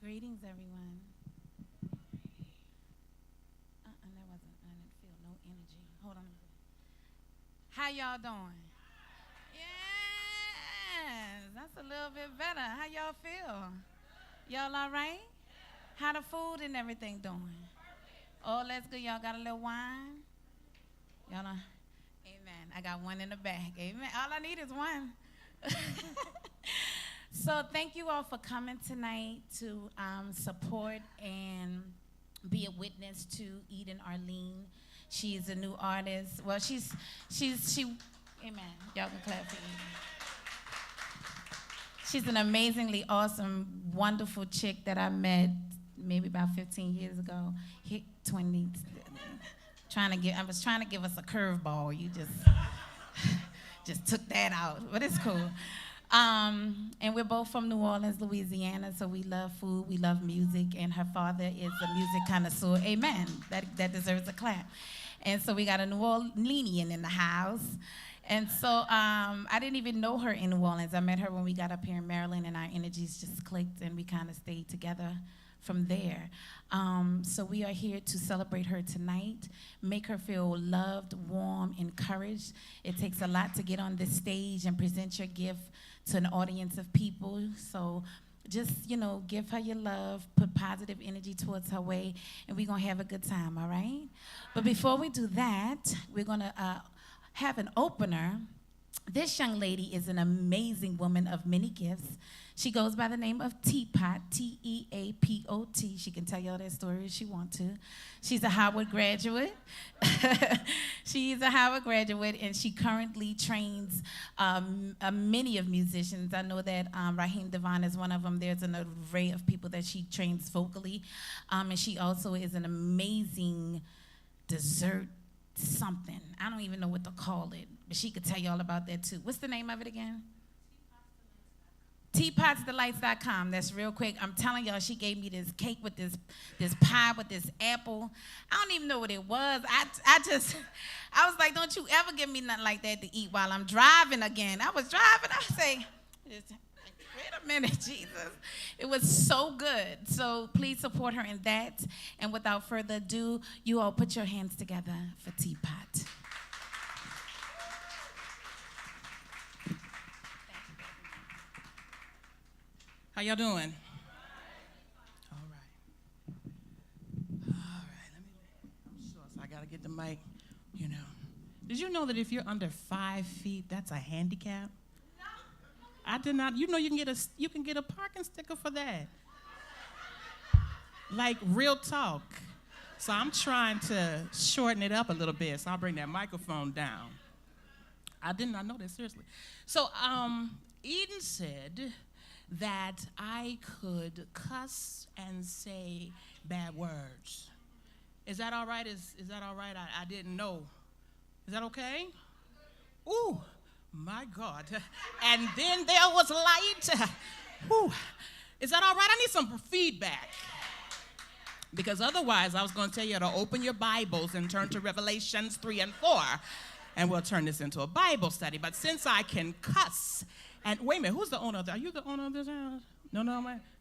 Greetings, everyone. That wasn't, I didn't feel no energy. Hold on. How y'all doing? Yes, that's a little bit better. How y'all feel? Y'all all right? How the food and everything doing? Oh, that's good. Y'all got a little wine? Y'all know? Amen. I got one in the bag. Amen. All I need is one. So thank you all for coming tonight to support and be a witness to Eden Arlene. She's a new artist. Well, she, amen. Y'all can clap for Eden. She's an amazingly awesome, wonderful chick that I met maybe about 15 years ago. 20, I was trying to give us a curveball. You just took that out, but it's cool. And we're both from New Orleans, Louisiana, so we love food, we love music, and her father is a music connoisseur. Amen. That deserves a clap. And so we got a New Orleanian in the house. And so I didn't even know her in New Orleans. I met her when we got up here in Maryland, and our energies just clicked, and we kind of stayed together from there. So we are here to celebrate her tonight, make her feel loved, warm, encouraged. It takes a lot to get on this stage and present your gift to an audience of people. So just, give her your love, put positive energy towards her way, and we're going to have a good time, all right? But before we do that, we're going to have an opener. This young lady is an amazing woman of many gifts. She goes by the name of Teapot, T-E-A-P-O-T. She can tell you all that story if she wants to. She's a Howard graduate. She's a Howard graduate, and she currently trains many of musicians. I know that Raheem Devon is one of them. There's an array of people that she trains vocally. And she also is an amazing dessert something. I don't even know what to call it, but she could tell you all about that too. What's the name of it again? Teapotsdelights.com. That's real quick. I'm telling y'all, she gave me this cake with this pie with this apple. I don't even know what it was. I was like, don't you ever give me nothing like that to eat while I'm driving again. I was driving. I say, wait a minute, Jesus. It was so good. So please support her in that. And without further ado, you all put your hands together for Teapot. How y'all doing? All right. I'm sure, so I got to get the mic, Did you know that if you're under 5 feet, that's a handicap? No. I did not. You can get a parking sticker for that. Like real talk. So I'm trying to shorten it up a little bit, so I'll bring that microphone down. I did not know that, seriously. So Eden said that I could cuss and say bad words. Is that all right? Is that all right? I didn't know. Is that okay? Ooh, my God. And then there was light. Ooh. Is that all right? I need some feedback. Because otherwise, I was going to tell you to open your Bibles and turn to Revelations 3 and 4, and we'll turn this into a Bible study. But since I can cuss, and wait a minute, who's the owner of that? Are you the owner of this house? No,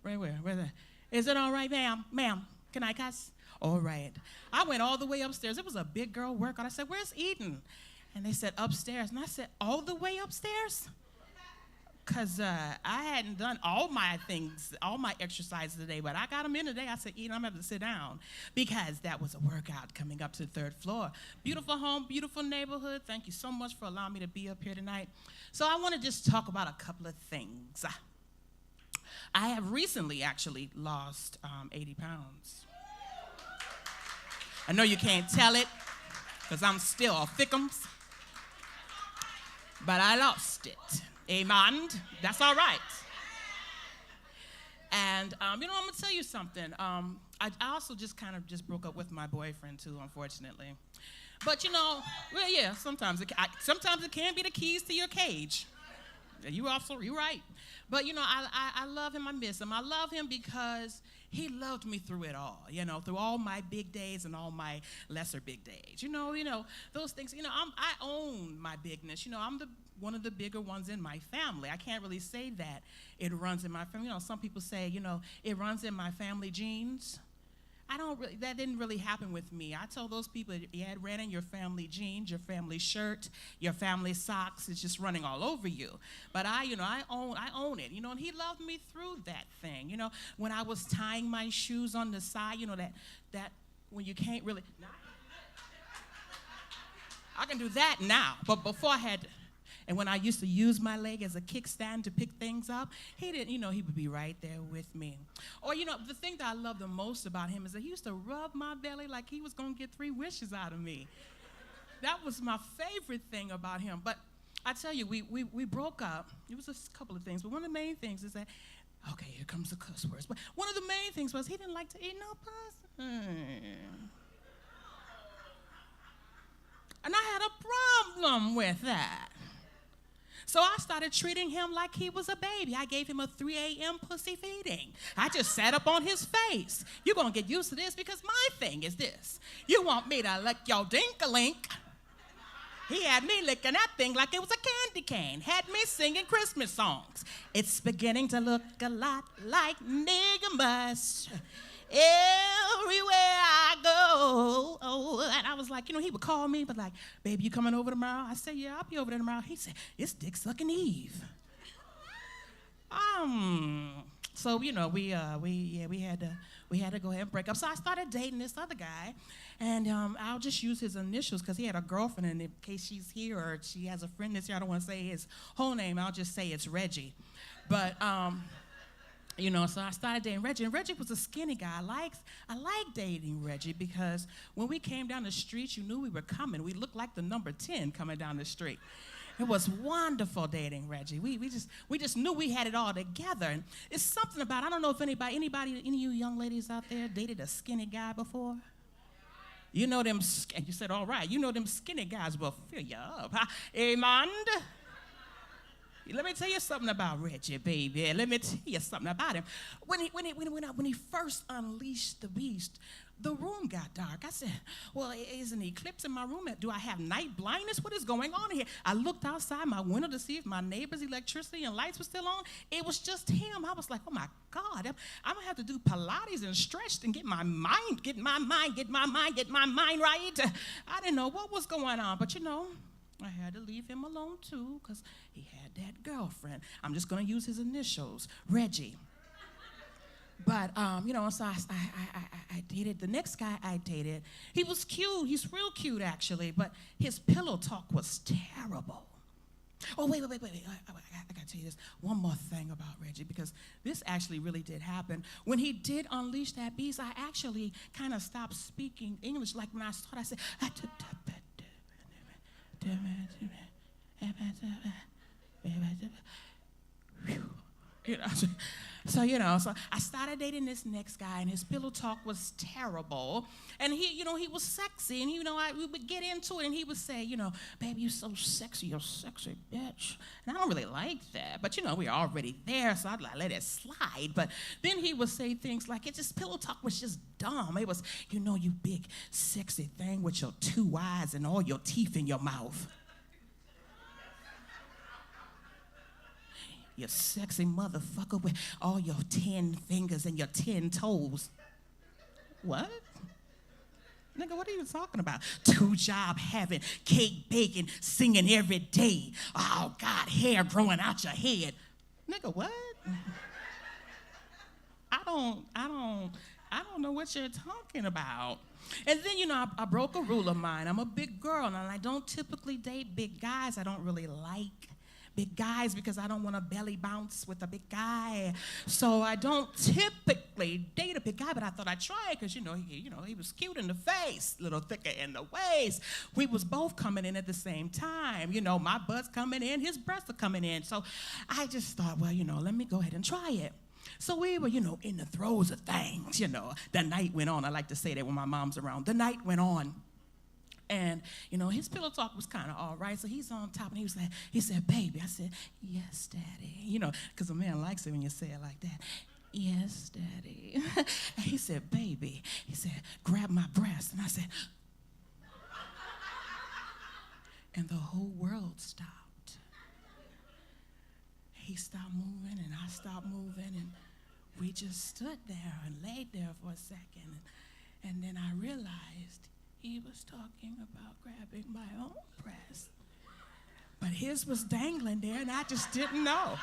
right where? Where's that? Is it all right, ma'am? Ma'am, can I cuss? All right. I went all the way upstairs. It was a big girl workout. I said, where's Eden? And they said, upstairs. And I said, all the way upstairs? Because I hadn't done all my things, all my exercises today, but I got them in today. I said, Eden, I'm going to have to sit down because that was a workout coming up to the 3rd floor. Beautiful home, beautiful neighborhood. Thank you so much for allowing me to be up here tonight. So I want to just talk about a couple of things. I have recently actually lost 80 pounds. I know you can't tell it because I'm still a thickums, but I lost it. Amen. That's all right. And, I'm going to tell you something. I also just broke up with my boyfriend, too, unfortunately. But, sometimes it can be the keys to your cage. You're right. But, I love him. I miss him. I love him because he loved me through it all, through all my big days and all my lesser big days. Those things, I own my bigness. I'm the one of the bigger ones in my family. I can't really say that it runs in my family. Some people say, it runs in my family genes. That didn't really happen with me. I told those people, yeah, it ran in your family jeans, your family shirt, your family socks. It's just running all over you. But I own it, and he loved me through that thing. When I was tying my shoes on the side, that when you can't really, I can do that now. But before I had, and when I used to use my leg as a kickstand to pick things up, he didn't, he would be right there with me. Or, the thing that I love the most about him is that he used to rub my belly like he was going to get 3 wishes out of me. That was my favorite thing about him. But I tell you, we broke up. It was a couple of things, but one of the main things is that, okay, here comes the cuss words. But one of the main things was he didn't like to eat no pussy. And I had a problem with that. So I started treating him like he was a baby. I gave him a 3 a.m. pussy feeding. I just sat up on his face. You're going to get used to this because my thing is this. You want me to lick your dink-a-link? He had me licking that thing like it was a candy cane. Had me singing Christmas songs. It's beginning to look a lot like nigga must. Everywhere I go. Oh, and I was like, he would call me, but like, baby, you coming over tomorrow? I said, yeah, I'll be over there tomorrow. He said, it's dick sucking Eve. So we had to go ahead and break up. So I started dating this other guy, and I'll just use his initials because he had a girlfriend, and in case she's here or she has a friend that's here, I don't want to say his whole name. I'll just say it's Reggie. But so I started dating Reggie, and Reggie was a skinny guy. I like dating Reggie because when we came down the street, you knew we were coming. We looked like the number 10 coming down the street. It was wonderful dating Reggie. We just knew we had it all together. And it's something about, I don't know if any of you young ladies out there dated a skinny guy before? You know them, and you said, all right, them skinny guys will fill you up. Huh? Amen. Let me tell you something about Reggie, baby. Let me tell you something about him. When he first unleashed the beast, the room got dark. I said, well, is an eclipse in my room? Do I have night blindness? What is going on here? I looked outside my window to see if my neighbor's electricity and lights were still on. It was just him. I was like, oh, my God. I'm going to have to do Pilates and stretch and get my mind right. I didn't know what was going on, but I had to leave him alone, too, because he had that girlfriend. I'm just going to use his initials, Reggie. But, so I dated the next guy I dated. He was cute. He's real cute, actually, but his pillow talk was terrible. Oh, wait. I got to tell you this. One more thing about Reggie, because this actually really did happen. When he did unleash that beast, I actually kind of stopped speaking English. Like when I started, I said, so I started dating this next guy, and his pillow talk was terrible. And he was sexy, and we would get into it, and he would say, baby, you so sexy, you're sexy bitch. And I don't really like that, but we're already there, so I'd let it slide. But then he would say things like, pillow talk was just dumb. It was, you big sexy thing with your 2 eyes and all your teeth in your mouth. You sexy motherfucker with all your 10 fingers and your 10 toes. What? Nigga, what are you talking about? 2 job having, cake baking, singing every day. Oh, God, hair growing out your head. Nigga, what? I don't know what you're talking about. And then, I broke a rule of mine. I'm a big girl, and I don't typically date big guys. I don't really like big guys because I don't want to belly bounce with a big guy. So I don't typically date a big guy, but I thought I'd try it because, he was cute in the face, a little thicker in the waist. We was both coming in at the same time. My butt's coming in, his breasts are coming in. So I just thought, well, let me go ahead and try it. So we were, in the throes of things, The night went on. I like to say that when my mom's around. The night went on. And, his pillow talk was kind of all right. So he's on top, and he said, baby. I said, yes, daddy. Because a man likes it when you say it like that. Yes, daddy. And he said, baby. He said, grab my breast. And I said, and the whole world stopped. he stopped moving, and I stopped moving, and we just stood there and laid there for a second. And then I realized he was talking about grabbing my own breast. But his was dangling there, and I just didn't know.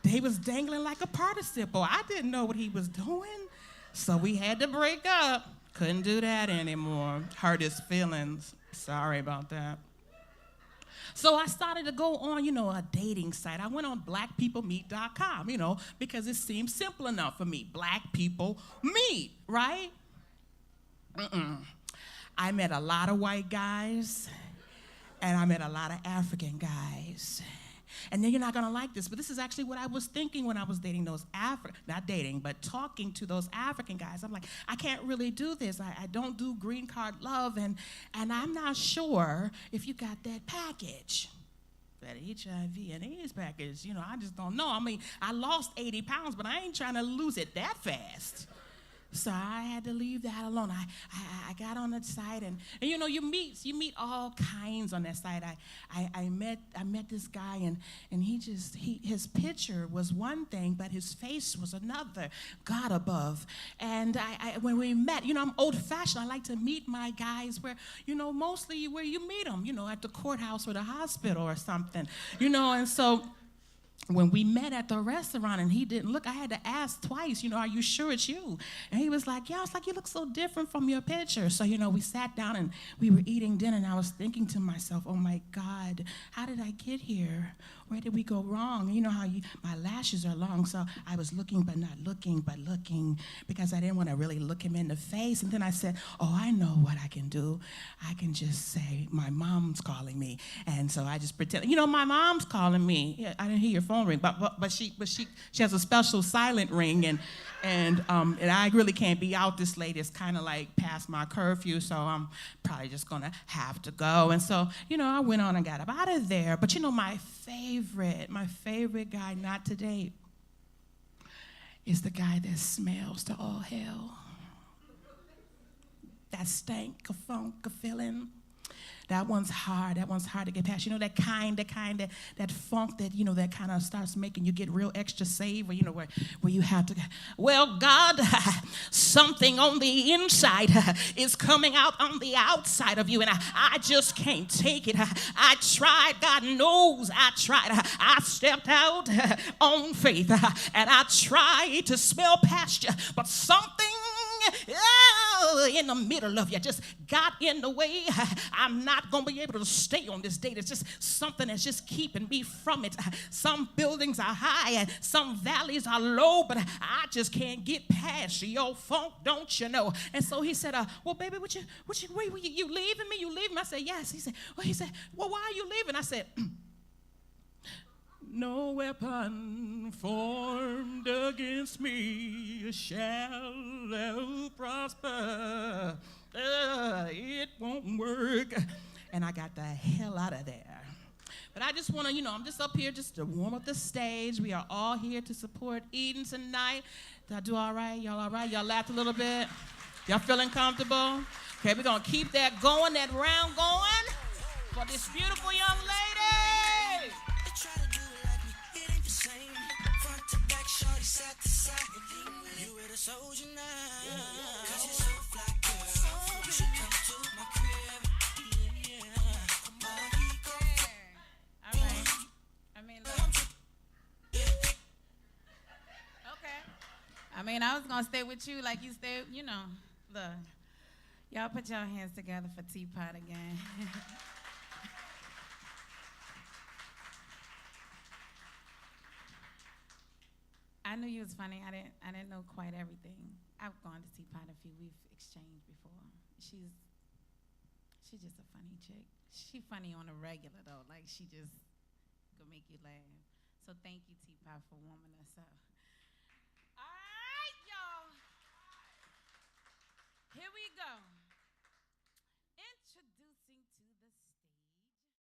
He was dangling like a participle. I didn't know what he was doing. So we had to break up. Couldn't do that anymore. Hurt his feelings. Sorry about that. So I started to go on, a dating site. I went on blackpeoplemeet.com, because it seemed simple enough for me. Black people meet, right? I met a lot of white guys, and I met a lot of African guys. And then you're not gonna like this, but this is actually what I was thinking when I was dating those not dating, but talking to those African guys. I'm like, I can't really do this. I don't do green card love, and I'm not sure if you got that package, that HIV and AIDS package. I just don't know. I mean, I lost 80 pounds, but I ain't trying to lose it that fast. So I had to leave that alone. I got on the site, and you meet all kinds on that site. I met this guy, and his picture was one thing, but his face was another. God above. And when we met, I'm old-fashioned. I like to meet my guys where mostly where you meet them, at the courthouse or the hospital or something, and so. When we met at the restaurant and he didn't look, I had to ask twice, are you sure it's you? And he was like, yeah. I was like, you look so different from your picture. So, we sat down and we were eating dinner, and I was thinking to myself, oh my God, how did I get here? Where did we go wrong? You know how my lashes are long, so I was looking but not looking, but looking, because I didn't want to really look him in the face. And then I said, oh, I know what I can do. I can just say, my mom's calling me. And so I just pretend, my mom's calling me. Yeah, I didn't hear your phone ring, but she has a special silent ring, and I really can't be out this late. It's kind of like past my curfew, so I'm probably just gonna have to go. And so, I went on and got up out of there. But my favorite guy not to date is the guy that smells to all hell. That stank of funk of feeling. That one's hard. That one's hard to get past. That kind that funk that, that kind of starts making you get real extra savor, where you have to, well, God, something on the inside is coming out on the outside of you, and I just can't take it. I tried. God knows I tried. I stepped out on faith, and I tried to smell past you, but something in the middle of you just got in the way. I'm not going to be able to stay on this date. It's just something that's just keeping me from it. Some buildings are high and some valleys are low, but I just can't get past your funk, don't you know? And so he said, well, baby, you leaving me? You leaving me? I said, yes. He said, well, why are you leaving? I said, no weapon formed against me shall ever prosper. It won't work. And I got the hell out of there. But I just want to, I'm just up here just to warm up the stage. We are all here to support Eden tonight. Did I do all right? Y'all all right? Y'all laughed a little bit? Y'all feeling comfortable? Okay, we're going to keep that going, that round going for this beautiful young lady. Side to side, you were the soldier now. 'Cause you're so fly, girl. You should come to my crib. Yeah. Come on, all right. Okay. I was gonna stay with you like you stayed. Look. Y'all put your hands together for Teapot again. I knew you was funny. I didn't know quite everything. I've gone to Teapot we've exchanged before. She's just a funny chick. She funny on a regular though. Like she just could make you laugh. So thank you, Teapot, for warming us up. All right, y'all. Here we go.